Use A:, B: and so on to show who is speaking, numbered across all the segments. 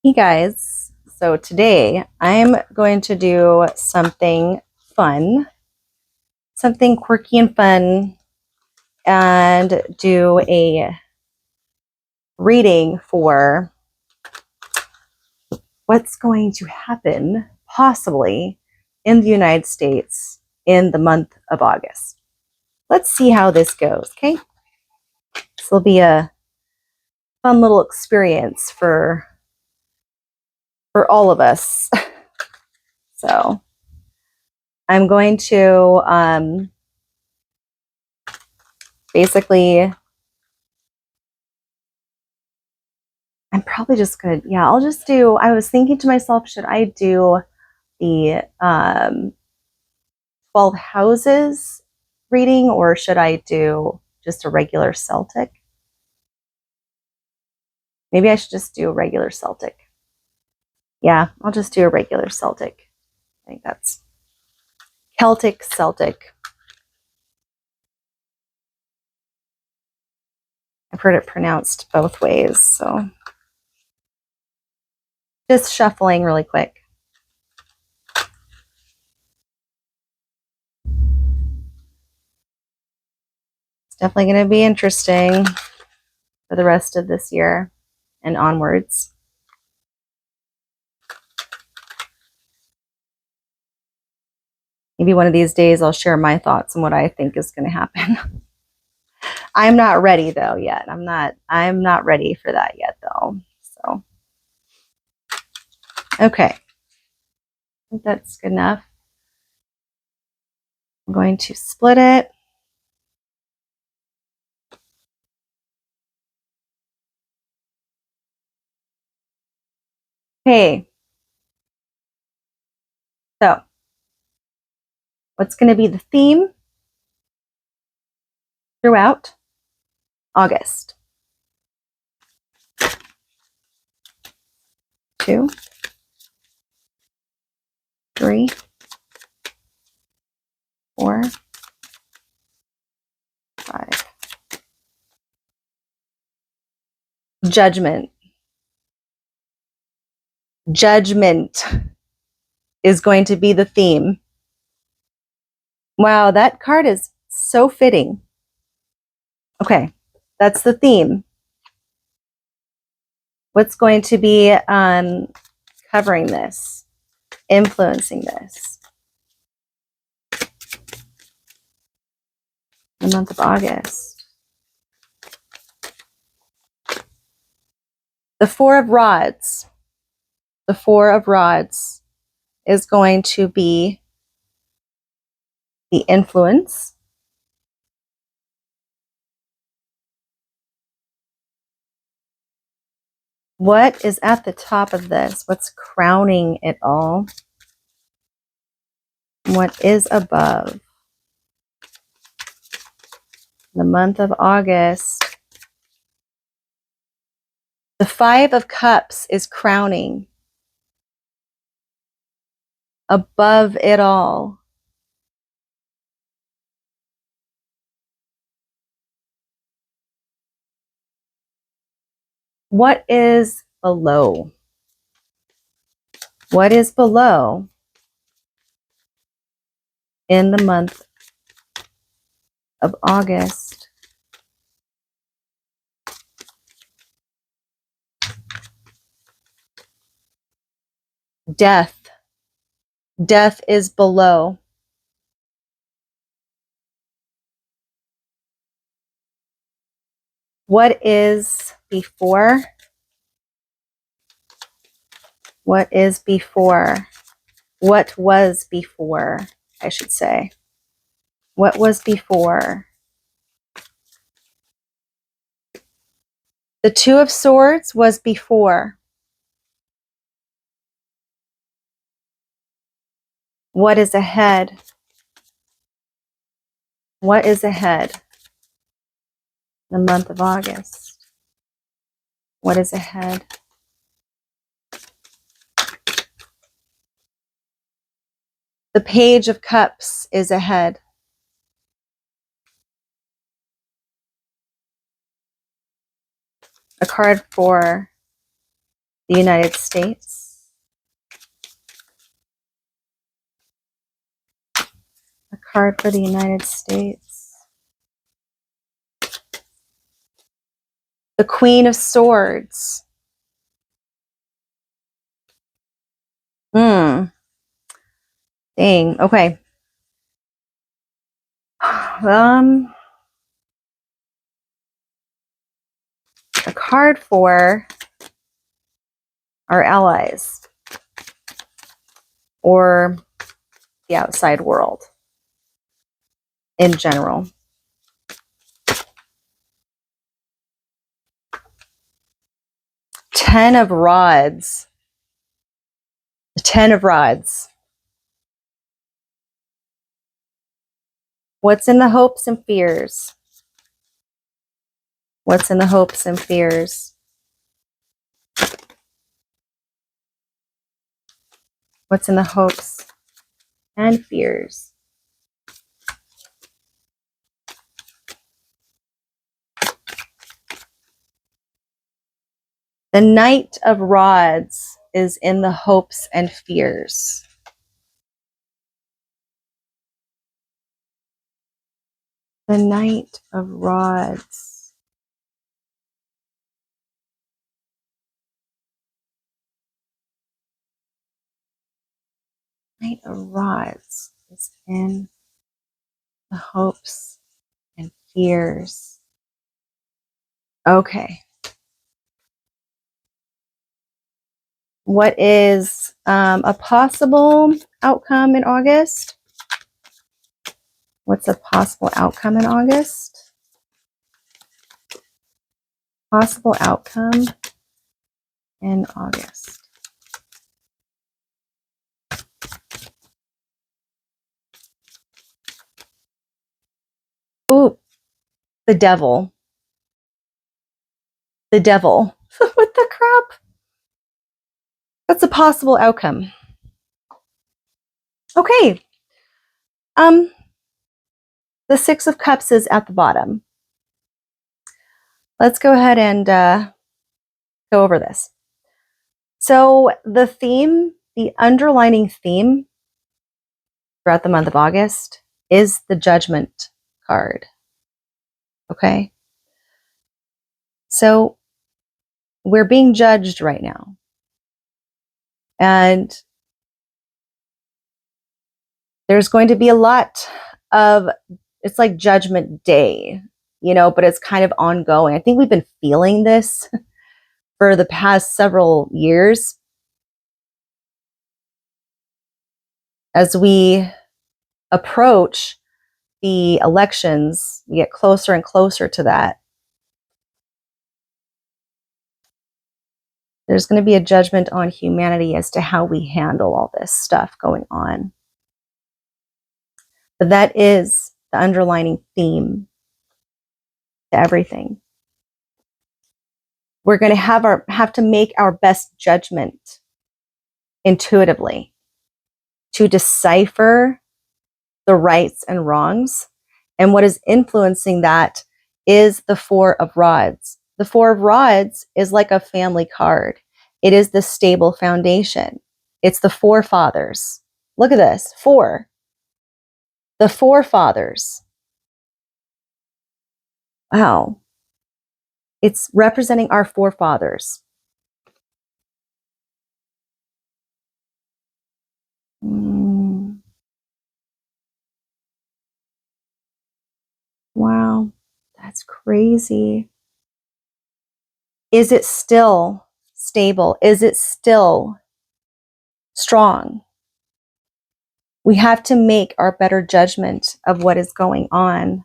A: Hey guys, so today I'm going to do something fun, something quirky and fun, and do a reading for what's going to happen possibly in the United States in the month of August. Let's see how this goes, okay? This will be a fun little experience for all of us. So I'm going to basically I'm probably just gonna, yeah, I'll just do, I was thinking to myself, should I do the 12 houses reading or should I do just a regular Celtic? Maybe I should just do a regular Celtic. Yeah, I'll just do a regular Celtic. I think that's Celtic Celtic. I've heard it pronounced both ways, so just shuffling really quick. It's definitely going to be interesting for the rest of this year and onwards. Maybe one of these days I'll share my thoughts on what I think is going to happen. I'm not ready though yet. I'm not ready for that yet though. So, okay. I think that's good enough. I'm going to split it. Okay. So, what's going to be the theme throughout August? 2, 3, 4, 5. Judgment. Judgment is going to be the theme. Wow, that card is so fitting. Okay, that's the theme. What's going to be covering this, influencing this? The month of August. The Four of Rods. The Four of Rods is going to be the influence. What is at the top of this? What's crowning it all? What is above? The month of August. The Five of Cups is crowning. Above it all. What is below? What is below in the month of August? Death. Death is below. What is before? What is before? What was before, I should say. What was before? The Two of Swords was before. What is ahead? What is ahead? The month of August. What is ahead? The Page of Cups is ahead. A card for the United States. A card for the United States. The Queen of Swords. Dang. Okay. A card for our allies or the outside world in general. Ten of Rods. The Ten of Rods. What's in the hopes and fears? What's in the hopes and fears? What's in the hopes and fears? The Knight of Rods is in the hopes and fears. The Knight of Rods. Knight of Rods is in the hopes and fears. Okay. What is a possible outcome in August? What's a possible outcome in August? Possible outcome in August. Ooh, the devil. The devil. What the crap? That's a possible outcome. Okay. The Six of Cups is at the bottom. Let's go ahead and go over this. So the theme, the underlining theme throughout the month of August is the Judgment card. Okay? So we're being judged right now. And there's going to be a lot of, it's like Judgment Day, you know, but it's kind of ongoing. I think we've been feeling this for the past several years as we approach the elections, we get closer and closer to that. There's going to be a judgment on humanity as to how we handle all this stuff going on. But that is the underlining theme to everything. We're going to have to make our best judgment intuitively to decipher the rights and wrongs. And what is influencing that is the Four of Rods. The Four of Rods is like a family card. It is the stable foundation. It's the forefathers. Look at this, four. The forefathers. Wow. It's representing our forefathers. Wow, that's crazy. Is it still stable? Is it still strong? We have to make our better judgment of what is going on.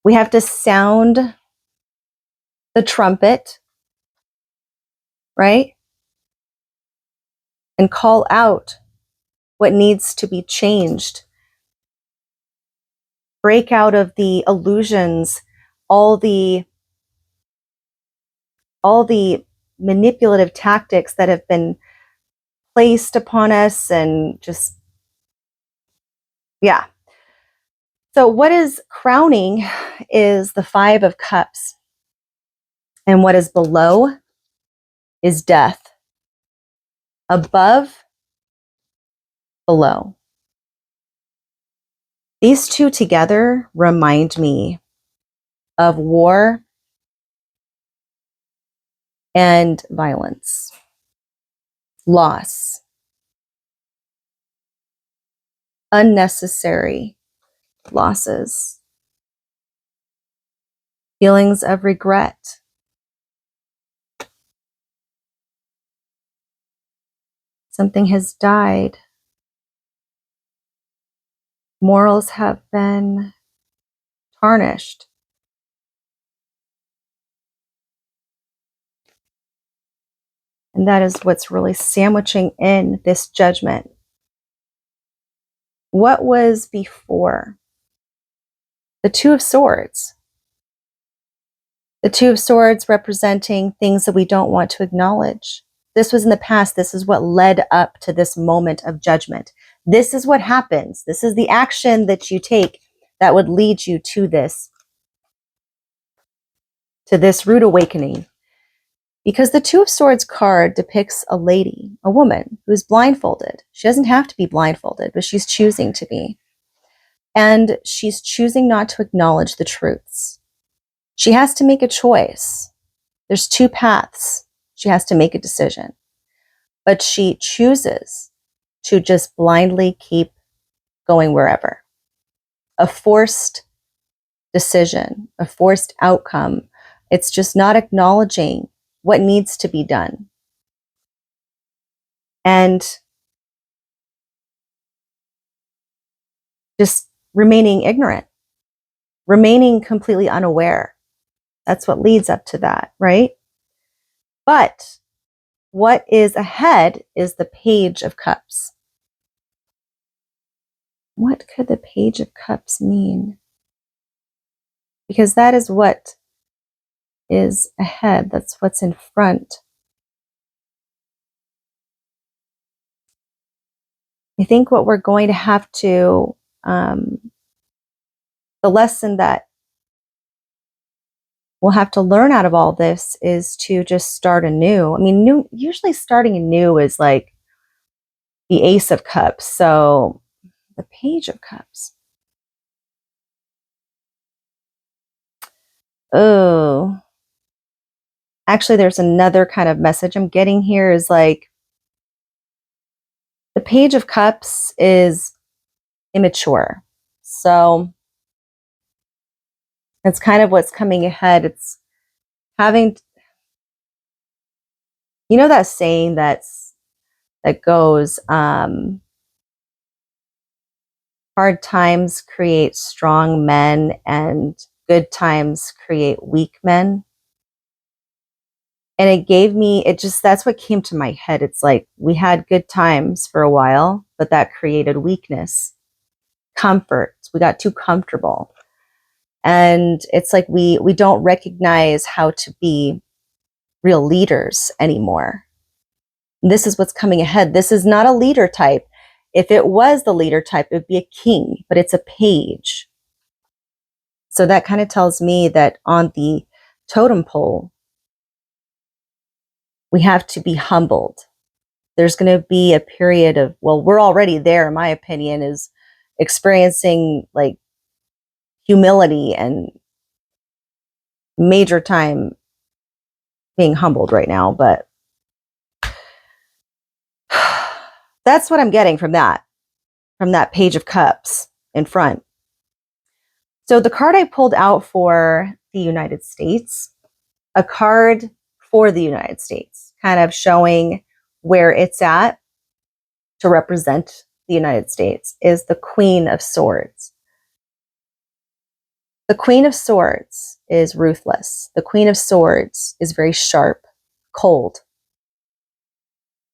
A: We have to sound the trumpet, right? And call out what needs to be changed. Break out of the illusions, all the manipulative tactics that have been placed upon us, and just, yeah. So what is crowning is the Five of Cups. And what is below is death. Above, below. These two together remind me of war and violence, loss, unnecessary losses, feelings of regret. Something has died. Morals have been tarnished. And that is what's really sandwiching in this judgment. What was before? The Two of Swords. The Two of Swords representing things that we don't want to acknowledge. This was in the past. This is what led up to this moment of judgment. This is what happens. This is the action that you take that would lead you to this rude awakening. Because the Two of Swords card depicts a lady, a woman, who's blindfolded. She doesn't have to be blindfolded, but she's choosing to be. And she's choosing not to acknowledge the truths. She has to make a choice. There's two paths. She has to make a decision. But she chooses to just blindly keep going wherever. A forced decision, a forced outcome. It's just not acknowledging what needs to be done. And just remaining ignorant, remaining completely unaware. That's what leads up to that, right? But what is ahead is the Page of Cups. What could the Page of Cups mean? Because that is what is ahead. That's what's in front. I think what we're going to have to, the lesson that we'll have to learn out of all this is to just start anew. I mean, usually starting anew is like the Ace of Cups. So the Page of Cups. Oh, actually, there's another kind of message I'm getting here is like the Page of Cups is immature. So it's kind of what's coming ahead. It's having, you know, that saying that goes, hard times create strong men and good times create weak men. And it gave me, that's what came to my head. It's like we had good times for a while, but that created weakness, comfort. We got too comfortable. And it's like we don't recognize how to be real leaders anymore. This is what's coming ahead. This is not a leader type. If it was the leader type, it would be a king, but it's a page. So that kind of tells me that on the totem pole, we have to be humbled. There's going to be a period of, well, we're already there, in my opinion, is experiencing like humility and major time being humbled right now. But that's what I'm getting from that Page of Cups in front. So the card I pulled out for the United States, a card for the United States, kind of showing where it's at to represent the United States, is the Queen of Swords. The Queen of Swords is ruthless. The Queen of Swords is very sharp, cold.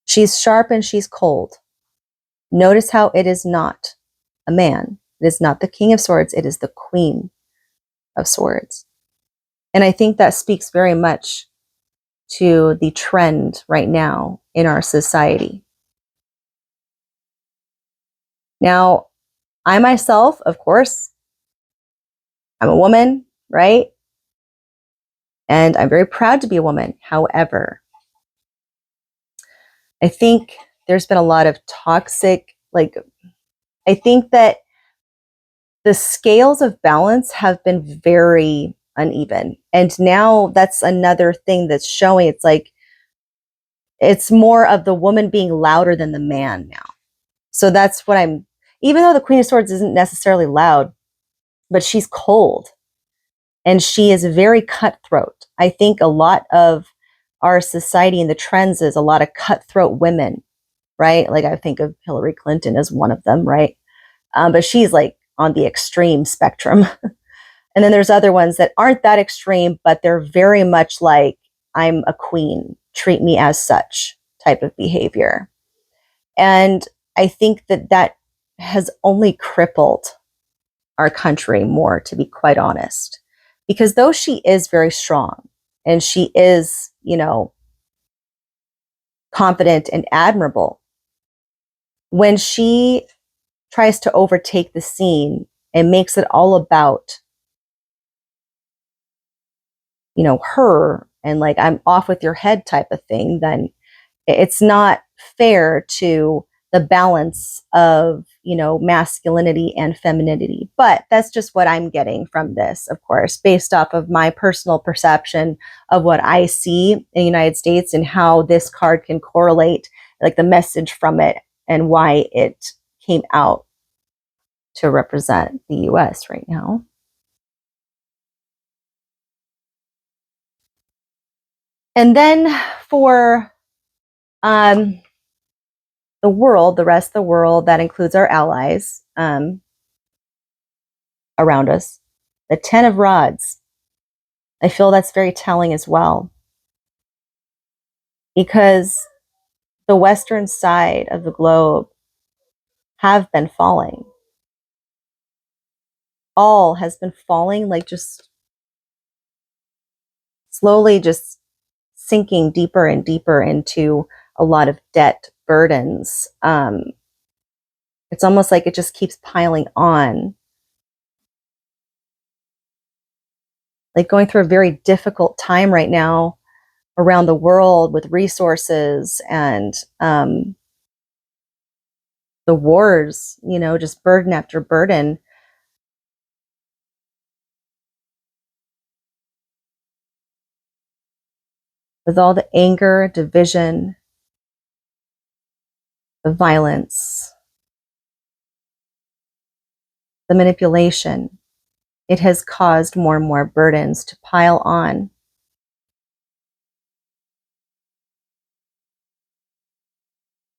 A: She's sharp and she's cold. Notice how it is not a man. It is not the King of Swords. It is the Queen of Swords. And I think that speaks very much to the trend right now in our society. Now, I myself, of course, I'm a woman, right? And I'm very proud to be a woman. However, I think there's been a lot of toxic, like, I think that the scales of balance have been very uneven. And now that's another thing that's showing. It's like, it's more of the woman being louder than the man now. So that's what I'm, even though the Queen of Swords isn't necessarily loud, but she's cold and she is very cutthroat. I think a lot of our society and the trends is a lot of cutthroat women, right? Like I think of Hillary Clinton as one of them, right? But she's like on the extreme spectrum. And then there's other ones that aren't that extreme, but they're very much like, I'm a queen, treat me as such type of behavior. And I think that that has only crippled our country more, to be quite honest. Because though she is very strong and she is, you know, confident and admirable, when she tries to overtake the scene and makes it all about, you know, her and like, I'm off with your head type of thing, then it's not fair to the balance of, you know, masculinity and femininity. But that's just what I'm getting from this, of course, based off of my personal perception of what I see in the United States and how this card can correlate, like the message from it and why it came out to represent the US right now. And then for the world, the rest of the world, that includes our allies around us, the 10 of Rods, I feel that's very telling as well. Because the western side of the globe have been falling. All has been falling, like just slowly just sinking deeper and deeper into a lot of debt burdens. It's almost like it just keeps piling on. Like going through a very difficult time right now around the world with resources and the wars, you know, just burden after burden. With all the anger, division, the violence, the manipulation, it has caused more and more burdens to pile on.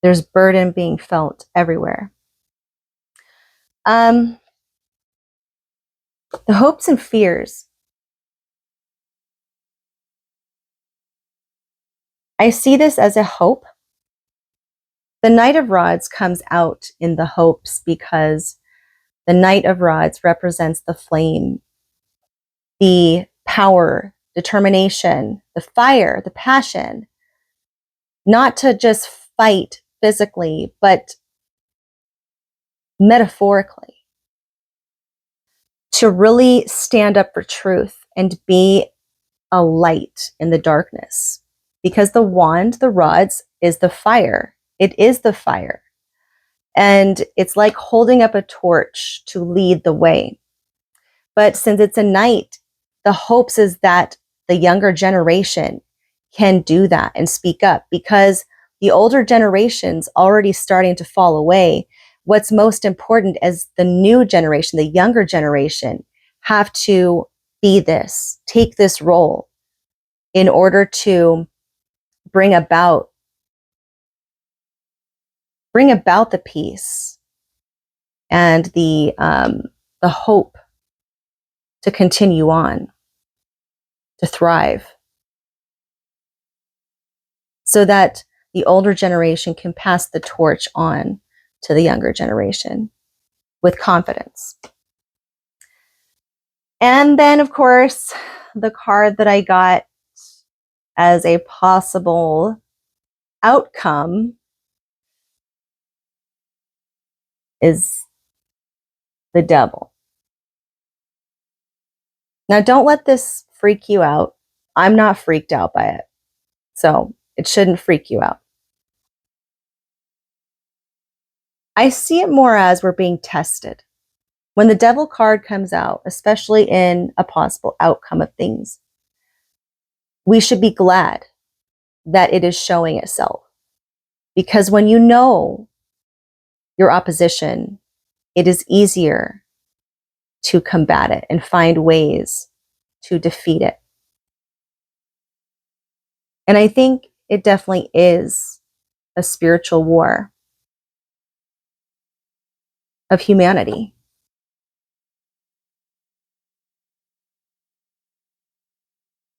A: There's burden being felt everywhere. The hopes and fears. I see this as a hope. The Knight of Rods comes out in the hopes because the Knight of Rods represents the flame, the power, determination, the fire, the passion, not to just fight physically, but metaphorically, to really stand up for truth and be a light in the darkness. Because the wand, the rods, is the fire. It is the fire. And it's like holding up a torch to lead the way. But since it's a knight, the hopes is that the younger generation can do that and speak up, because the older generation's already starting to fall away. What's most important is the new generation, the younger generation, have to be this, take this role in order to bring about the peace and the hope to continue on, to thrive, so that the older generation can pass the torch on to the younger generation with confidence. And then, of course, the card that I got as a possible outcome is the Devil. Now, don't let this freak you out. I'm not freaked out by it, so it shouldn't freak you out. I see it more as we're being tested. When the devil card comes out, especially in a possible outcome of things, we should be glad that it is showing itself. Because when you know your opposition, it is easier to combat it and find ways to defeat it. And I think it definitely is a spiritual war of humanity.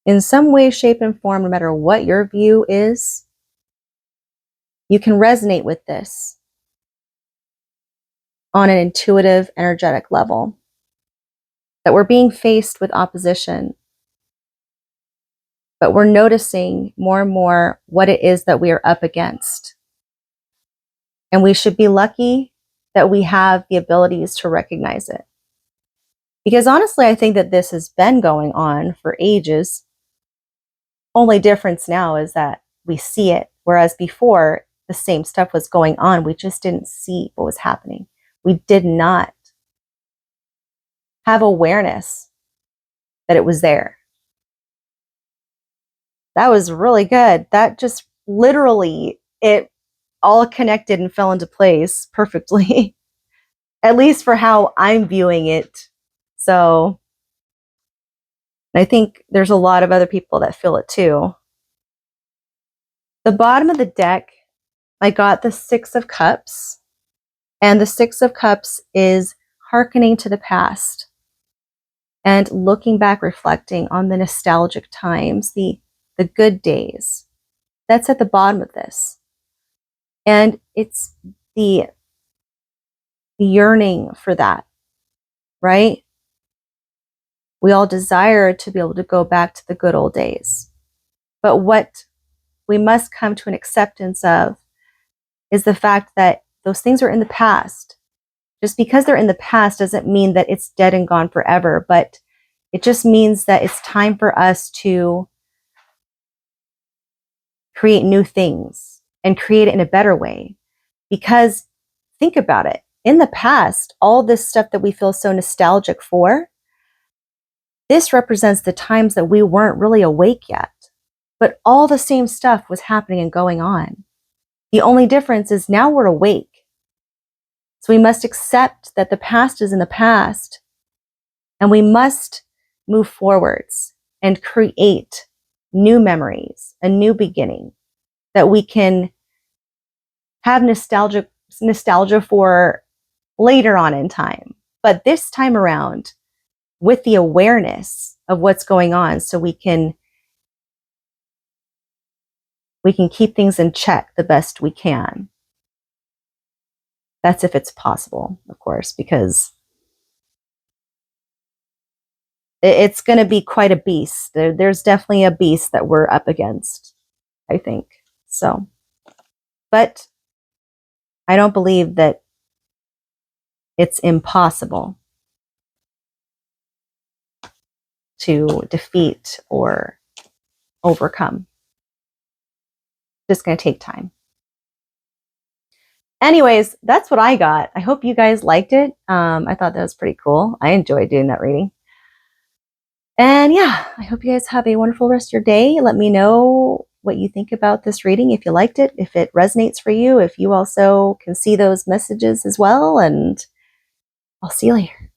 A: In some way, shape, and form, no matter what your view is, you can resonate with this on an intuitive, energetic level. That we're being faced with opposition, but we're noticing more and more what it is that we are up against. And we should be lucky that we have the abilities to recognize it. Because honestly, I think that this has been going on for ages. Only difference now is that we see it, whereas before the same stuff was going on. We just didn't see what was happening. We did not have awareness that it was there. That was really good. That just literally, it all connected and fell into place perfectly, at least for how I'm viewing it. So I think there's a lot of other people that feel it too. The bottom of the deck, I got the Six of Cups, and the Six of Cups is hearkening to the past and looking back, reflecting on the nostalgic times, the good days. That's at the bottom of this. And it's the yearning for that, right? We all desire to be able to go back to the good old days. But what we must come to an acceptance of is the fact that those things are in the past. Just because they're in the past doesn't mean that it's dead and gone forever, but it just means that it's time for us to create new things and create it in a better way. Because think about it. In the past, all this stuff that we feel so nostalgic for, this represents the times that we weren't really awake yet. But all the same stuff was happening and going on. The only difference is now we're awake. So we must accept that the past is in the past, and we must move forwards and create new memories, a new beginning that we can have nostalgia for later on in time. But this time around, with the awareness of what's going on, so we can keep things in check the best we can. That's if it's possible, of course, because it's going to be quite a beast. There's definitely a beast that we're up against, I think. So, but I don't believe that it's impossible to defeat or overcome. Just going to take time. Anyways, that's what I got. I hope you guys liked it. I thought that was pretty cool. I enjoyed doing that reading. And yeah, I hope you guys have a wonderful rest of your day. Let me know what you think about this reading, if you liked it, if it resonates for you, if you also can see those messages as well. And I'll see you later.